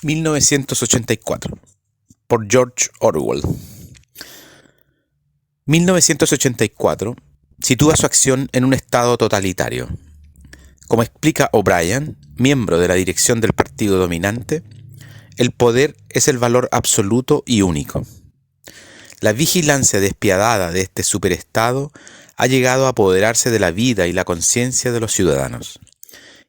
1984, por George Orwell. 1984 sitúa su acción en un estado totalitario. Como explica O'Brien, miembro de la dirección del partido dominante, el poder es el valor absoluto y único. La vigilancia despiadada de este superestado ha llegado a apoderarse de la vida y la conciencia de los ciudadanos,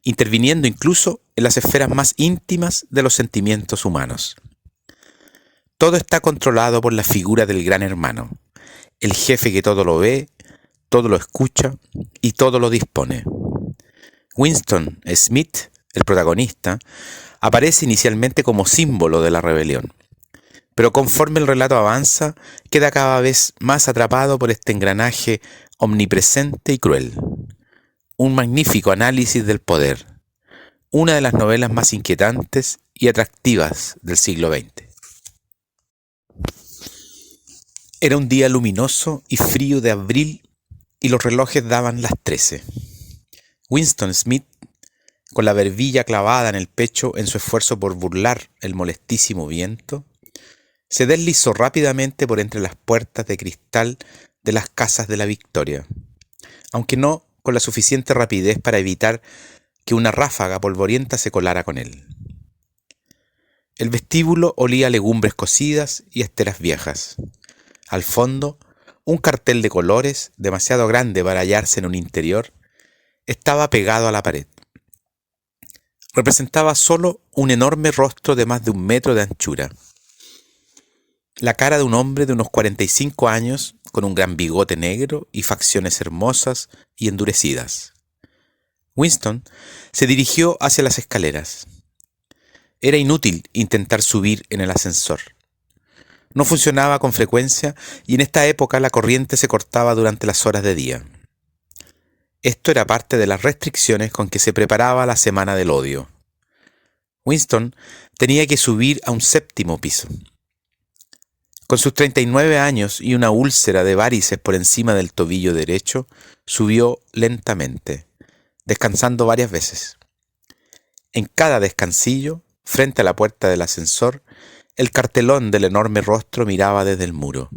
interviniendo incluso en las esferas más íntimas de los sentimientos humanos. Todo está controlado por la figura del gran hermano, el jefe que todo lo ve, todo lo escucha y todo lo dispone. Winston Smith, el protagonista, aparece inicialmente como símbolo de la rebelión, pero conforme el relato avanza, queda cada vez más atrapado por este engranaje omnipresente y cruel. Un magnífico análisis del poder, una de las novelas más inquietantes y atractivas del siglo XX. Era un día luminoso y frío de abril y los relojes daban las 13. Winston Smith, con la barbilla clavada en el pecho en su esfuerzo por burlar el molestísimo viento, se deslizó rápidamente por entre las puertas de cristal de las casas de la Victoria, aunque no con la suficiente rapidez para evitar que una ráfaga polvorienta se colara con él. El vestíbulo olía a legumbres cocidas y esteras viejas. Al fondo, un cartel de colores, demasiado grande para hallarse en un interior, estaba pegado a la pared. Representaba solo un enorme rostro de más de 1 metro de anchura. La cara de un hombre de unos 45 años, con un gran bigote negro y facciones hermosas y endurecidas. Winston se dirigió hacia las escaleras. Era inútil intentar subir en el ascensor. No funcionaba con frecuencia y en esta época la corriente se cortaba durante las horas de día. Esto era parte de las restricciones con que se preparaba la Semana del Odio. Winston tenía que subir a un 7º piso. Con sus 39 años y una úlcera de varices por encima del tobillo derecho, subió lentamente, descansando varias veces. En cada descansillo, frente a la puerta del ascensor, el cartelón del enorme rostro miraba desde el muro.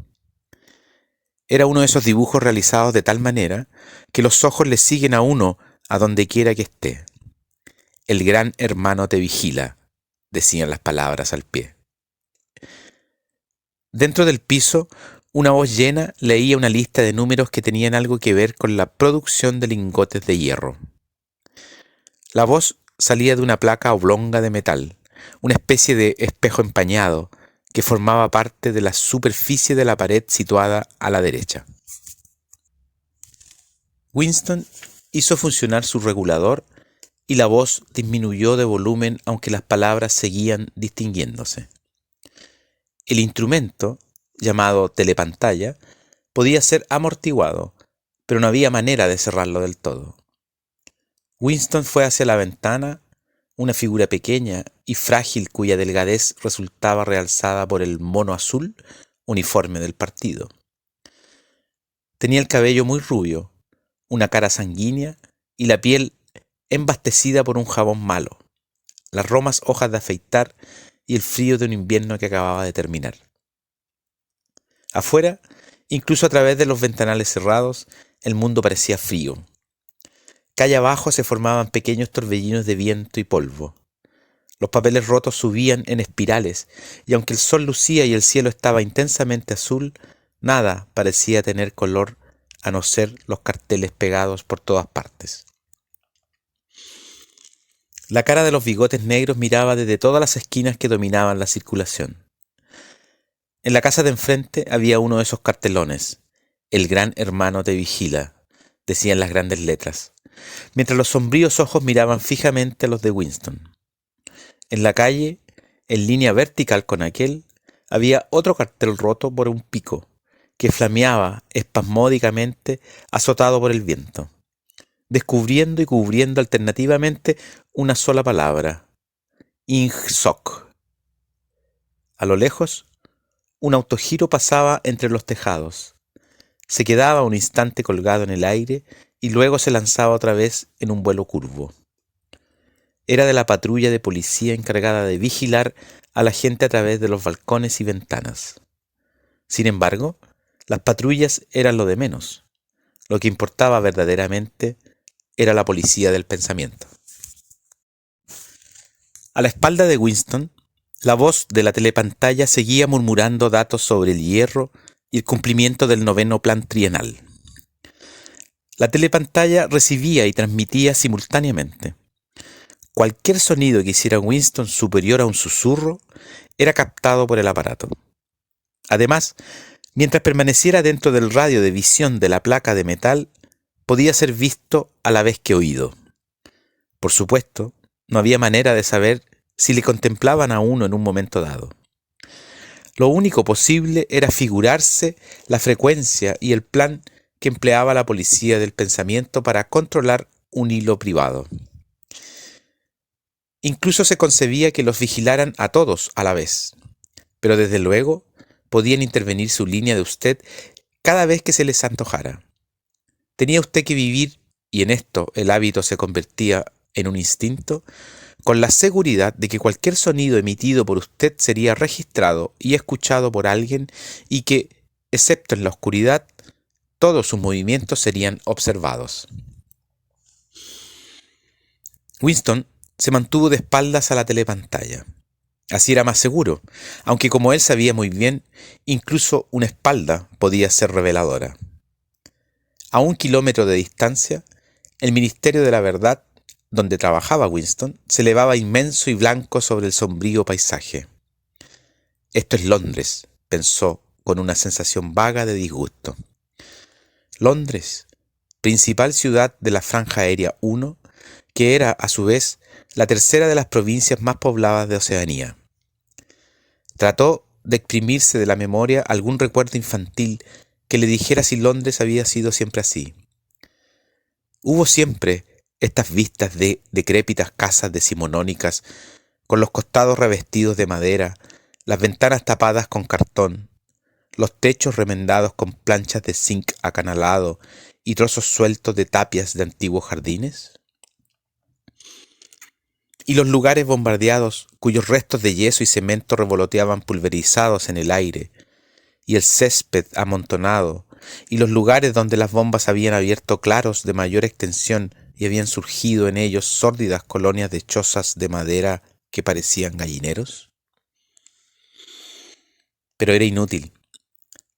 Era uno de esos dibujos realizados de tal manera que los ojos le siguen a uno a donde quiera que esté. El gran hermano te vigila, decían las palabras al pie. Dentro del piso, una voz llena leía una lista de números que tenían algo que ver con la producción de lingotes de hierro. La voz salía de una placa oblonga de metal, una especie de espejo empañado que formaba parte de la superficie de la pared situada a la derecha. Winston hizo funcionar su regulador y la voz disminuyó de volumen aunque las palabras seguían distinguiéndose. El instrumento, llamado telepantalla, podía ser amortiguado, pero no había manera de cerrarlo del todo. Winston fue hacia la ventana, una figura pequeña y frágil cuya delgadez resultaba realzada por el mono azul, uniforme del partido. Tenía el cabello muy rubio, una cara sanguínea y la piel embastecida por un jabón malo, las romas hojas de afeitar y el frío de un invierno que acababa de terminar. Afuera, incluso a través de los ventanales cerrados, el mundo parecía frío. Calle abajo se formaban pequeños torbellinos de viento y polvo. Los papeles rotos subían en espirales, y aunque el sol lucía y el cielo estaba intensamente azul, nada parecía tener color a no ser los carteles pegados por todas partes. La cara de los bigotes negros miraba desde todas las esquinas que dominaban la circulación. En la casa de enfrente había uno de esos cartelones. El gran hermano te vigila, decían las grandes letras, mientras los sombríos ojos miraban fijamente a los de Winston. En la calle, en línea vertical con aquel, había otro cartel roto por un pico, que flameaba espasmódicamente azotado por el viento, descubriendo y cubriendo alternativamente una sola palabra: Ingsoc. A lo lejos, un autogiro pasaba entre los tejados. Se quedaba un instante colgado en el aire y luego se lanzaba otra vez en un vuelo curvo. era de la patrulla de policía encargada de vigilar a la gente a través de los balcones y ventanas. Sin embargo, las patrullas eran lo de menos. Lo que importaba verdaderamente era la policía del pensamiento. A la espalda de Winston, la voz de la telepantalla seguía murmurando datos sobre el hierro y el cumplimiento del 9º plan trienal. La telepantalla recibía y transmitía simultáneamente. Cualquier sonido que hiciera Winston superior a un susurro era captado por el aparato. Además, mientras permaneciera dentro del radio de visión de la placa de metal, podía ser visto a la vez que oído. Por supuesto, no había manera de saber si le contemplaban a uno en un momento dado. Lo único posible era figurarse la frecuencia y el plan que empleaba la policía del pensamiento para controlar un hilo privado. Incluso se concebía que los vigilaran a todos a la vez, pero desde luego podían intervenir su línea de usted cada vez que se les antojara. Tenía usted que vivir, y en esto el hábito se convertía en un instinto, con la seguridad de que cualquier sonido emitido por usted sería registrado y escuchado por alguien y que, excepto en la oscuridad, todos sus movimientos serían observados. Winston se mantuvo de espaldas a la telepantalla. Así era más seguro, aunque como él sabía muy bien, incluso una espalda podía ser reveladora. A 1 kilómetro de distancia, el Ministerio de la Verdad, donde trabajaba Winston, se elevaba inmenso y blanco sobre el sombrío paisaje. Esto es Londres, pensó con una sensación vaga de disgusto. Londres, principal ciudad de la Franja Aérea 1, que era, a su vez, la tercera de las provincias más pobladas de Oceanía. Trató de exprimirse de la memoria algún recuerdo infantil que le dijera si Londres había sido siempre así. Hubo siempre estas vistas de decrépitas casas decimonónicas, con los costados revestidos de madera, las ventanas tapadas con cartón, los techos remendados con planchas de zinc acanalado y trozos sueltos de tapias de antiguos jardines. Y los lugares bombardeados, cuyos restos de yeso y cemento revoloteaban pulverizados en el aire, y el césped amontonado, y los lugares donde las bombas habían abierto claros de mayor extensión y habían surgido en ellos sórdidas colonias de chozas de madera que parecían gallineros. Pero era inútil.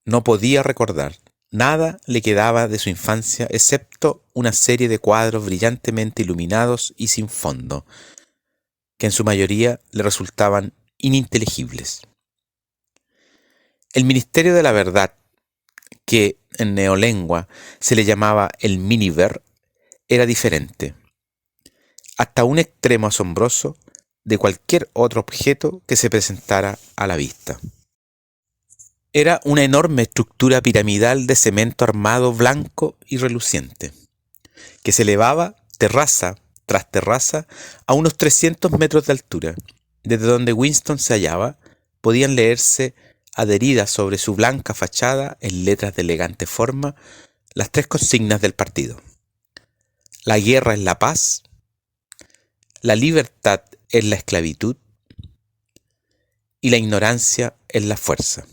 No podía recordar. Nada le quedaba de su infancia excepto una serie de cuadros brillantemente iluminados y sin fondo, que en su mayoría le resultaban ininteligibles. El Ministerio de la Verdad, que en neolengua se le llamaba el Miniver, era diferente, hasta un extremo asombroso, de cualquier otro objeto que se presentara a la vista. Era una enorme estructura piramidal de cemento armado blanco y reluciente, que se elevaba terraza tras terraza a unos 300 metros de altura. Desde donde Winston se hallaba, podían leerse adheridas sobre su blanca fachada, en letras de elegante forma, las 3 consignas del partido. La guerra es la paz, la libertad es la esclavitud y la ignorancia es la fuerza.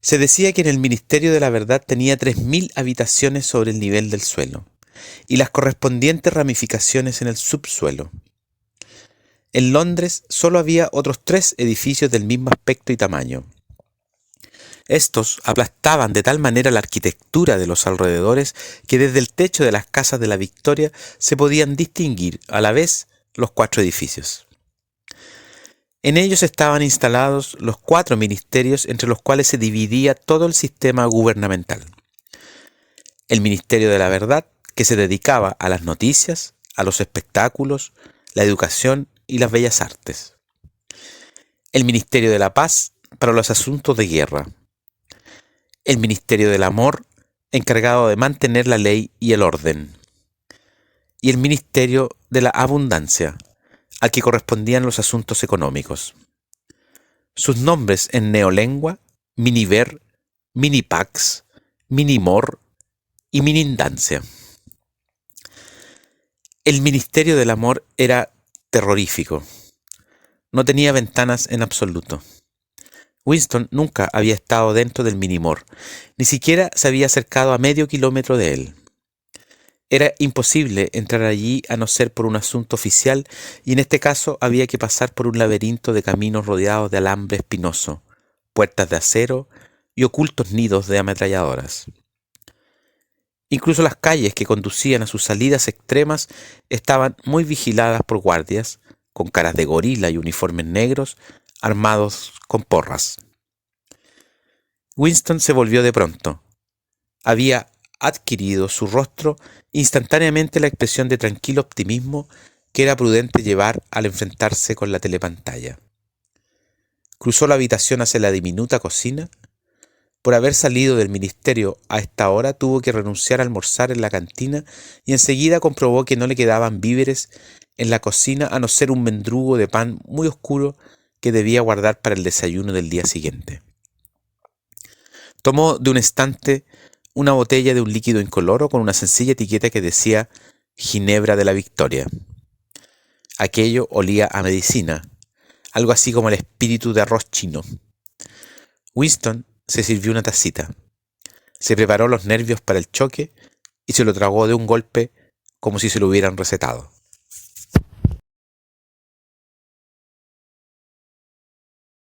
Se decía que en el Ministerio de la Verdad tenía 3.000 habitaciones sobre el nivel del suelo y las correspondientes ramificaciones en el subsuelo. En Londres solo había otros 3 edificios del mismo aspecto y tamaño. Estos aplastaban de tal manera la arquitectura de los alrededores que desde el techo de las casas de la Victoria se podían distinguir a la vez los 4 edificios. En ellos estaban instalados los 4 ministerios entre los cuales se dividía todo el sistema gubernamental. El Ministerio de la Verdad, que se dedicaba a las noticias, a los espectáculos, la educación y las bellas artes. El Ministerio de la Paz, para los asuntos de guerra. El Ministerio del Amor, encargado de mantener la ley y el orden. Y el Ministerio de la Abundancia, al que correspondían los asuntos económicos. Sus nombres en neolengua: Miniver, Minipax, Minimor y Minindancia. El Ministerio del Amor era terrorífico. No tenía ventanas en absoluto. Winston nunca había estado dentro del Minimor, ni siquiera se había acercado a medio kilómetro de él. Era imposible entrar allí a no ser por un asunto oficial, y en este caso había que pasar por un laberinto de caminos rodeados de alambre espinoso, puertas de acero y ocultos nidos de ametralladoras. Incluso las calles que conducían a sus salidas extremas estaban muy vigiladas por guardias, con caras de gorila y uniformes negros, armados con porras. Winston se volvió de pronto. Había adquirido su rostro instantáneamente la expresión de tranquilo optimismo que era prudente llevar al enfrentarse con la telepantalla. Cruzó la habitación hacia la diminuta cocina. Por haber salido del ministerio a esta hora tuvo que renunciar a almorzar en la cantina y enseguida comprobó que no le quedaban víveres en la cocina a no ser un mendrugo de pan muy oscuro que debía guardar para el desayuno del día siguiente. Tomó de un estante una botella de un líquido incoloro con una sencilla etiqueta que decía Ginebra de la Victoria. Aquello olía a medicina, algo así como el espíritu de arroz chino. Winston se sirvió una tacita, se preparó los nervios para el choque y se lo tragó de un golpe como si se lo hubieran recetado.